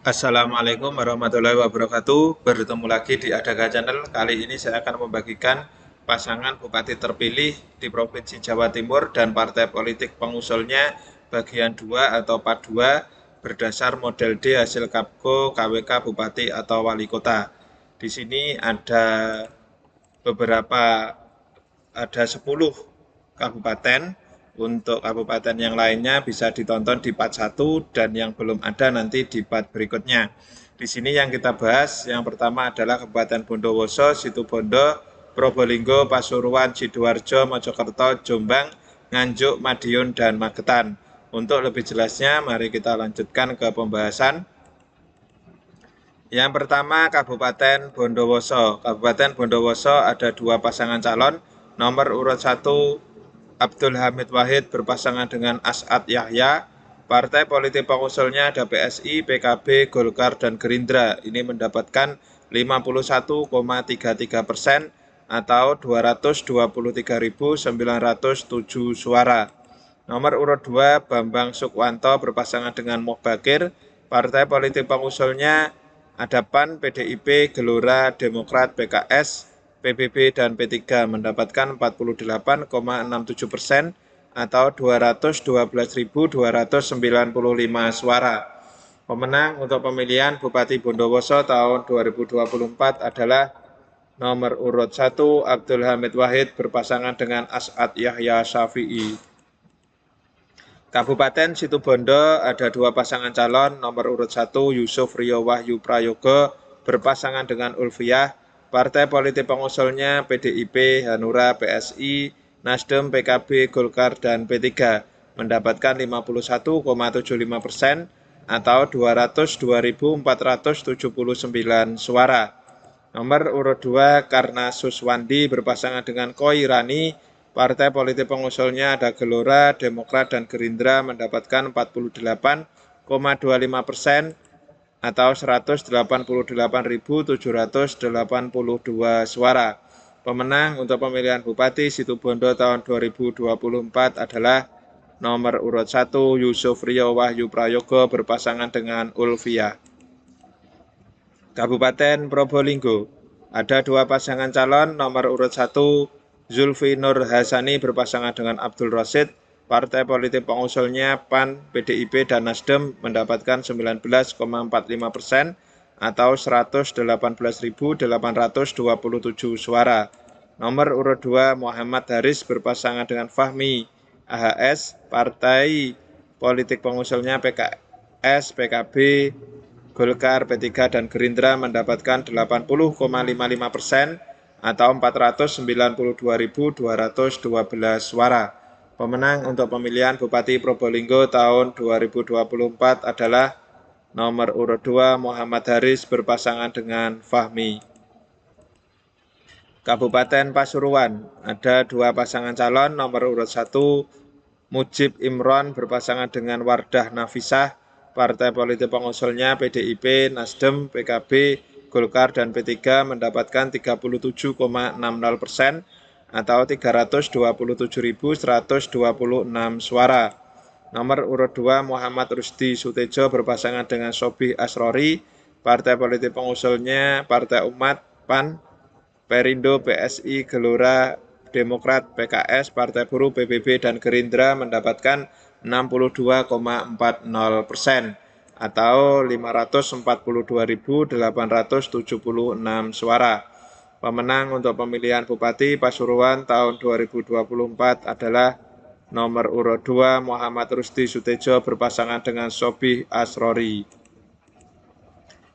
Assalamualaikum warahmatullahi wabarakatuh. Bertemu lagi di Adaga Channel. Kali ini saya akan membagikan pasangan bupati terpilih di Provinsi Jawa Timur dan partai politik pengusulnya bagian 2 atau part 2 berdasar model D hasil Kapko KWK Bupati atau Wali Kota. Di sini beberapa ada 10 kabupaten. Untuk kabupaten yang lainnya bisa ditonton di part 1 dan yang belum ada nanti di part berikutnya. Di sini yang kita bahas yang pertama adalah Kabupaten Bondowoso, Situbondo, Probolinggo, Pasuruan, Sidoarjo, Mojokerto, Jombang, Nganjuk, Madiun, dan Magetan. Untuk lebih jelasnya, mari kita lanjutkan ke pembahasan. Yang pertama Kabupaten Bondowoso. Kabupaten Bondowoso ada dua pasangan calon. Nomor urut 1 Abdul Hamid Wahid berpasangan dengan As'ad Yahya. Partai politik pengusulnya ada PSI, PKB, Golkar, dan Gerindra. Ini mendapatkan 51,33% atau 223.907 suara. Nomor urut 2 Bambang Sukwanto berpasangan dengan Mohbakir. Partai politik pengusulnya ada PAN, PDIP, Gelora, Demokrat, PKS, PBB, dan P3 mendapatkan 48,67% atau 212.295 suara. Pemenang untuk pemilihan Bupati Bondowoso tahun 2024 adalah nomor urut 1 Abdul Hamid Wahid berpasangan dengan As'ad Yahya Syafi'i. Kabupaten Situbondo ada dua pasangan calon. Nomor urut 1 Yusuf Rio Wahyu Prayogo berpasangan dengan Ulfiyah. Partai politik pengusulnya PDIP, Hanura, PSI, Nasdem, PKB, Golkar, dan P3 mendapatkan 51,75% atau 202.479 suara. Nomor urut 2 Karna Suswandi berpasangan dengan Koi Rani. Partai politik pengusulnya ada Gelora, Demokrat, dan Gerindra mendapatkan 48,25% atau 188.782 suara. Pemenang untuk pemilihan Bupati Situbondo tahun 2024 adalah nomor urut 1 Yusuf Rio Wahyu Prayogo berpasangan dengan Ulfiyah. Kabupaten Probolinggo ada dua pasangan calon. Nomor urut 1 Zulfi Nur Hasani berpasangan dengan Abdul Rosid. Partai politik pengusulnya PAN, PDIP, dan Nasdem mendapatkan 19,45% atau 118.827 suara. Nomor urut 2 Muhammad Haris berpasangan dengan Fahmi AHS. Partai politik pengusulnya PKS, PKB, Golkar, P3, dan Gerindra mendapatkan 80,55% atau 492.212 suara. Pemenang untuk pemilihan Bupati Probolinggo tahun 2024 adalah nomor urut 2 Muhammad Haris berpasangan dengan Fahmi. Kabupaten Pasuruan ada dua pasangan calon. Nomor urut 1 Mujib Imron berpasangan dengan Wardah Nafisah. Partai politik pengusulnya PDIP, Nasdem, PKB, Golkar, dan P3 mendapatkan 37,60% atau 327.126 suara. Nomor urut 2 Muhammad Rusdi Sutejo berpasangan dengan Sobih Asrori. Partai politik pengusulnya Partai Umat, PAN, Perindo, PSI, Gelora, Demokrat, PKS, Partai Buruh, PBB, dan Gerindra mendapatkan 62,40% atau 542.876 suara. Pemenang untuk pemilihan Bupati Pasuruan tahun 2024 adalah nomor urut 2 Muhammad Rusdi Sutejo berpasangan dengan Sobih Asrori.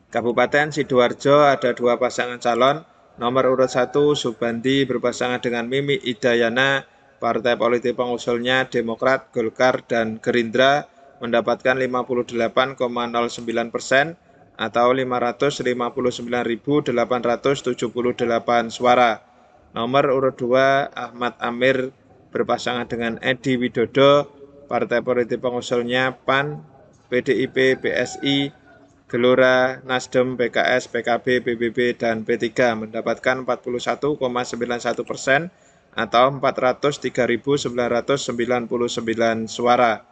Kabupaten Sidoarjo ada dua pasangan calon. Nomor urut 1 Subandi berpasangan dengan Mimi Idayana. Partai politik pengusulnya Demokrat, Golkar, dan Gerindra mendapatkan 58,09% atau 559.878 suara. Nomor urut 2 Ahmad Amir berpasangan dengan Edi Widodo. Partai politik pengusulnya PAN, PDIP, PSI, Gelora, Nasdem, PKS, PKB, PBB, dan P3 mendapatkan 41,91% atau 403.999 suara.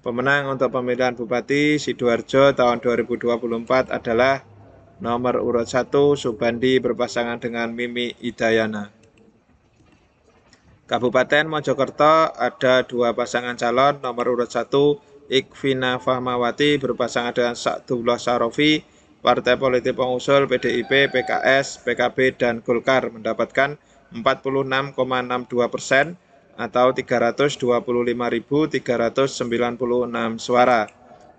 Pemenang untuk pemilihan Bupati Sidoarjo tahun 2024 adalah nomor urut 1 Subandi berpasangan dengan Mimi Idayana. Kabupaten Mojokerto ada 2 pasangan calon. Nomor urut 1 Ikvina Fahmawati berpasangan dengan Sa'dullah Sarofi, partai politik pengusul PDIP, PKS, PKB, dan Golkar mendapatkan 46,62% atau 325.396 suara.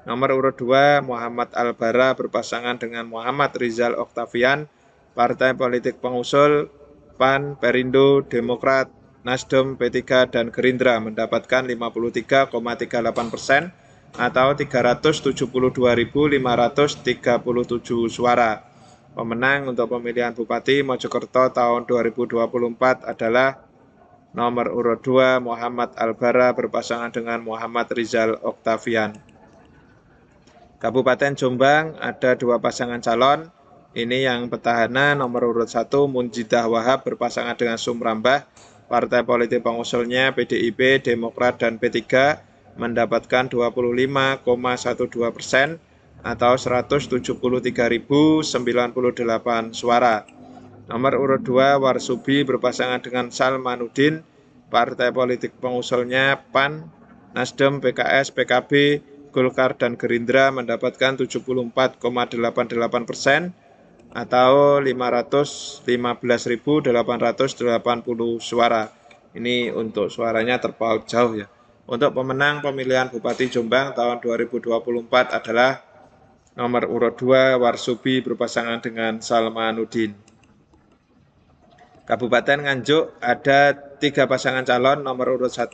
Nomor urut 2 Muhammad Albara berpasangan dengan Muhammad Rizal Oktavian, partai politik pengusul PAN, Perindo, Demokrat, Nasdem, P3, dan Gerindra mendapatkan 53,38% atau 372.537 suara. Pemenang untuk pemilihan Bupati Mojokerto tahun 2024 adalah nomor urut 2 Muhammad Albara berpasangan dengan Muhammad Rizal Oktavian. Kabupaten Jombang ada 2 pasangan calon. Ini yang petahana nomor urut 1 Munjidah Wahab berpasangan dengan Sumrambah, partai politik pengusulnya PDIP, Demokrat, dan P3 mendapatkan 25,12% atau 173.098 suara. Nomor urut 2 Warsubi berpasangan dengan Salmanuddin, partai politik pengusulnya PAN, Nasdem, PKS, PKB, Golkar, dan Gerindra mendapatkan 74,88% atau 515.880 suara. Ini untuk suaranya terpaut jauh ya. Untuk pemenang pemilihan Bupati Jombang tahun 2024 adalah nomor urut 2 Warsubi berpasangan dengan Salmanuddin. Kabupaten Nganjuk ada 3 pasangan calon. Nomor urut 1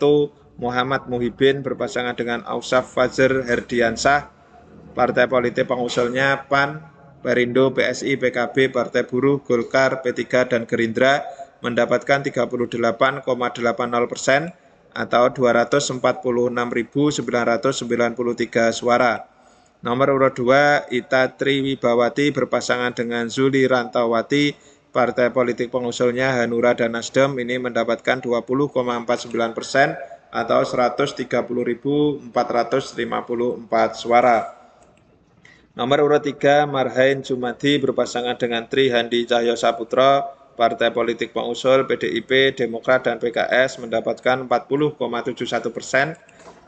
Muhammad Muhibin berpasangan dengan Ausaf Fazir Herdiansah, partai politik pengusulnya PAN, Perindo, PSI, PKB, Partai Buruh, Golkar, P3, dan Gerindra mendapatkan 38,80% atau 246.993 suara. Nomor urut 2 Ita Triwibawati berpasangan dengan Zuli Rantawati, partai politik pengusulnya Hanura dan Nasdem ini mendapatkan 20,49% atau 130.454 suara. Nomor urut 3 Marhain Jumadi berpasangan dengan Tri Handi Cahyo Saputra, partai politik pengusul PDIP, Demokrat, dan PKS mendapatkan 40,71%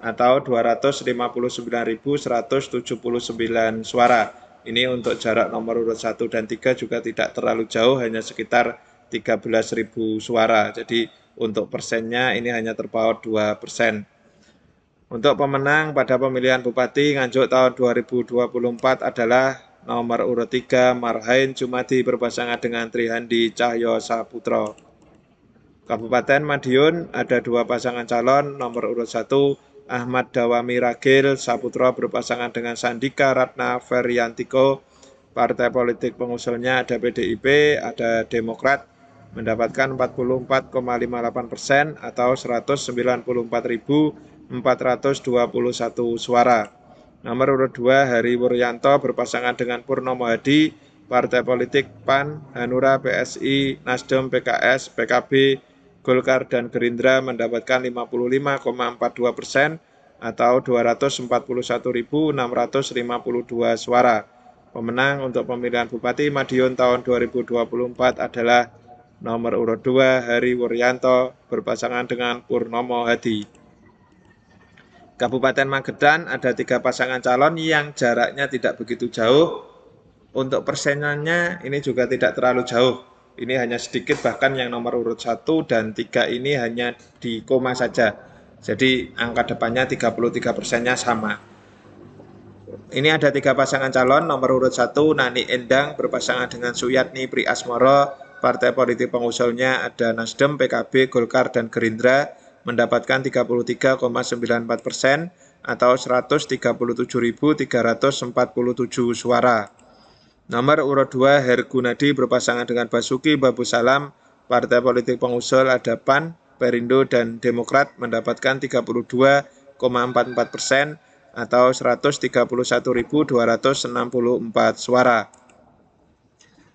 atau 259.179 suara. Ini untuk jarak nomor urut 1 dan 3 juga tidak terlalu jauh, hanya sekitar 13.000 suara. Jadi untuk persennya ini hanya terpaut 2%. Untuk pemenang pada pemilihan Bupati Nganjuk tahun 2024 adalah nomor urut 3 Marhain Jumadi berpasangan dengan Trihandi Cahyo Saputra. Kabupaten Madiun ada 2 pasangan calon. Nomor urut 1 Ahmad Dawami Ragil Saputra berpasangan dengan Sandika Ratna Feriantiko, partai politik pengusulnya ada PDIP, ada Demokrat, mendapatkan 44,58% atau 194.421 suara. Nomor urut 2 Hari Wuryanto berpasangan dengan Purnomo Hadi, partai politik PAN, Hanura, PSI, Nasdem, PKS, PKB, Golkar, dan Gerindra mendapatkan 55,42% atau 241.652 suara. Pemenang untuk pemilihan Bupati Madiun tahun 2024 adalah nomor urut 2 Hari Wuryanto berpasangan dengan Purnomo Hadi. Kabupaten Magetan ada 3 pasangan calon yang jaraknya tidak begitu jauh. Untuk persenannya ini juga tidak terlalu jauh. Ini hanya sedikit, bahkan yang nomor urut 1 dan 3 ini hanya di koma saja. Jadi angka depannya 33%-nya sama. Ini ada 3 pasangan calon. Nomor urut 1 Nani Endang berpasangan dengan Suyatni Priasmoro, partai politik pengusulnya ada Nasdem, PKB, Golkar, dan Gerindra mendapatkan 33,94% atau 137.347 suara. Nomor urut 2 Hergunadi berpasangan dengan Basuki Babusalam, partai politik pengusul ada PAN, Perindo, dan Demokrat mendapatkan 32,44% atau 131.264 suara.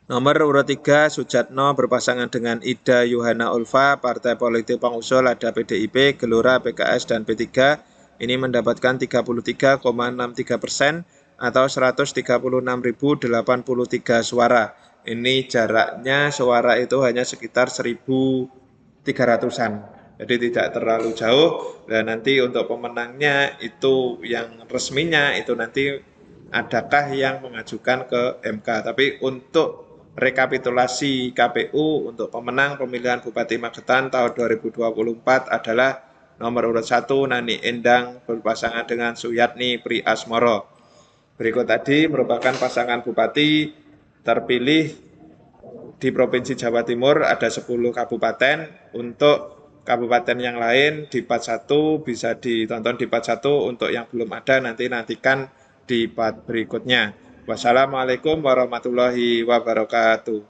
Nomor urut 3 Sujatno berpasangan dengan Ida Yohana Ulfa, partai politik pengusul ada PDIP, Gelora, PKS, dan P3 ini mendapatkan 33,63% atau 136.083 suara. Ini jaraknya suara itu hanya sekitar 1.300-an. Jadi tidak terlalu jauh. Dan nanti untuk pemenangnya itu yang resminya itu nanti adakah yang mengajukan ke MK. Tapi untuk rekapitulasi KPU untuk pemenang pemilihan Bupati Magetan tahun 2024 adalah nomor urut 1 Nani Endang berpasangan dengan Suyatni Priasmoro. Berikut tadi merupakan pasangan bupati terpilih di Provinsi Jawa Timur ada 10 kabupaten. Untuk kabupaten yang lain di part 1 bisa ditonton di part 1. Untuk yang belum ada nantikan di part berikutnya. Wassalamualaikum warahmatullahi wabarakatuh.